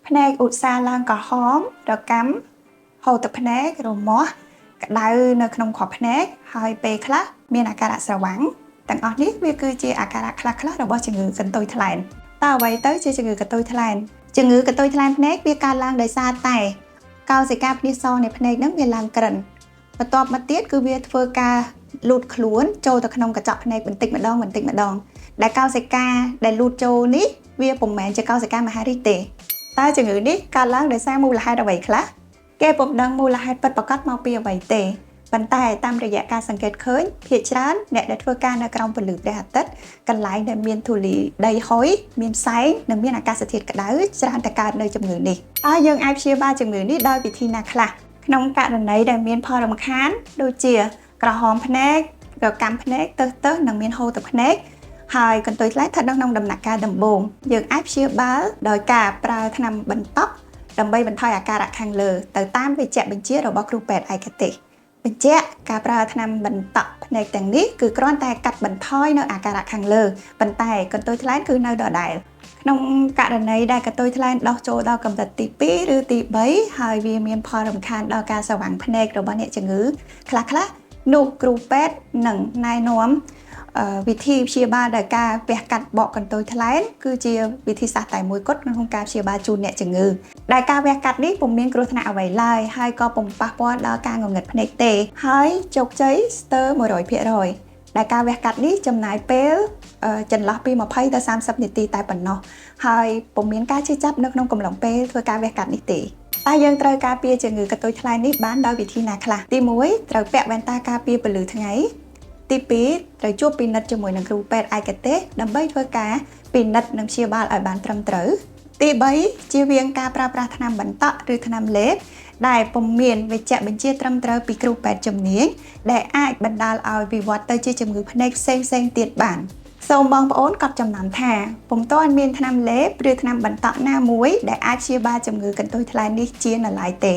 ភ្នែកឧស្សាហ៍ឡើងក្រហមរកាំហូរទឹកភ្នែករមាស់ក្តៅនៅក្នុងខួរភ្នែកហើយពេលខ្លះមានអាការៈស្រវាំងទាំងអស់នេះវាគឺជាអាការៈខ្លះៗរបស់ជំងឺកន្ទុយថ្លែនតើអ្វីទៅជាជំងឺកន្ទុយថ្លែនជំងឺកន្ទុយថ្លែនភ្នែកវាកើតឡើងដោយសារតែកោសិកាភ្នាសសនៃភ្នែកនឹងវាឡើងក្រិនបន្ទាប់មកទៀតគឺវាធ្វើការលូតខ្លួនចូលទៅក្នុងកញ្ចក់ភ្នែកបន្តិចម្ដងដែលកោសិកាដែលលូតចូលនេះវាពុំមែនជាកោសិកាមហារីកទេតើជំងឺនេះកើតឡើងដោយសារមូលហេតុអ្វីខ្លះគេពុំដឹងមូលហេតុពិតប្រាកដមកពីអ្វីទេប៉ុន្តែតាមរយៈការសង្កេតឃើញភាគច្រើនអ្នកដែលធ្វើការនៅក្រោមពន្លឺព្រះអាទិត្យកន្លែងដែលមានធូលីដីហុយមានផ្សែងនិងមានអាកាសធាតុក្តៅច្រើនតែកើតនៅជំងឺនេះហើយយើងអាចព្យាបាលជំងឺនេះដោយវិធីណាខ្លះក្នុងករណីដែលមានផលរំខានដូចជាក្រហមភ្នែករកាំភ្នែកទើសនិងមានហូរទឹកភ្នែកហើយកន្ទុយថ្លែនស្ថិតនៅក្នុងដំណាក់កាលដំបូងយើងអាចព្យាបាលដោយការប្រើថ្នាំបន្តក់ដើម្បីបន្ថយអាការៈខាងលើទៅតាមវេជ្ជបញ្ជារបស់គ្រូពេទ្យឯកទេសបញ្ជាក់ការប្រើថ្នាំបន្តក់ភ្នែកទាំងនេះគឺគ្រាន់តែកាត់បន្ថយនៅអាការៈខាងលើប៉ុន្តែកន្ទុយថ្លែនគឺនៅដដែលក្នុងករណីដែលកន្ទុយថ្លែនដោះចូលដល់កម្រិតទី2ឬទី3ហើយវាមានផលរំខានដល់ការស្រវាំងភ្នែករបស់អ្នកជំងឺខ្លះនោះគ្រូពេទ្យនឹងណែនាំវិធីព្យាបាលដោយការវះកាត់បកកន្ទុយថ្លែនគឺជាវិធីសាស្ត្រតែមួយគត់ក្នុងការព្យាបាលជូនអ្នកជំងឺដែលការវះកាត់នេះពុំមានគ្រោះថ្នាក់អ្វីឡើយហើយក៏ពុំប៉ះពាល់ដល់ការងងឹតភ្នែកទេហើយជោគជ័យស្ទើរ 100% ដែលការវះកាត់នេះចំណាយពេលចន្លោះពី20ទៅ30នាទីតែប៉ុណ្ណោះហើយពុំមានការឈឺចាប់នៅក្នុងកំឡុងពេលធ្វើការវះកាត់នេះទេតែយើងត្រូវការពារជំងឺកន្ទុយថ្លែននេះបានដោយវិធីណាខ្លះទី1ត្រូវពាក់វ៉ែនតាការពារពន្លឺថ្ងៃទី2ត្រូវជួបពិនិត្យជាមួយនឹងគ្រូពេទ្យឯកទេសដើម្បីធ្វើការពិនិត្យនិងព្យាបាលឲ្យបានត្រឹមត្រូវទី3ជៀសវាងការប្រើប្រាស់ថ្នាំបន្តក់ឬថ្នាំលេបដែលពុំមានវេជ្ជបញ្ជាត្រឹមត្រូវពីគ្រូពេទ្យជំនាញដែលអាចបណ្ដាលឲ្យវិវត្តទៅជាជំងឺភ្នែកផ្សេងៗទៀតបានសូមបងប្អូនកត់ចំណាំថាពុំទាន់មានថ្នាំលេបឬថ្នាំបន្តក់ណាមួយដែលអាចព្យាបាលជំងឺកន្ទុយថ្លែននេះជានៅឡើយទេ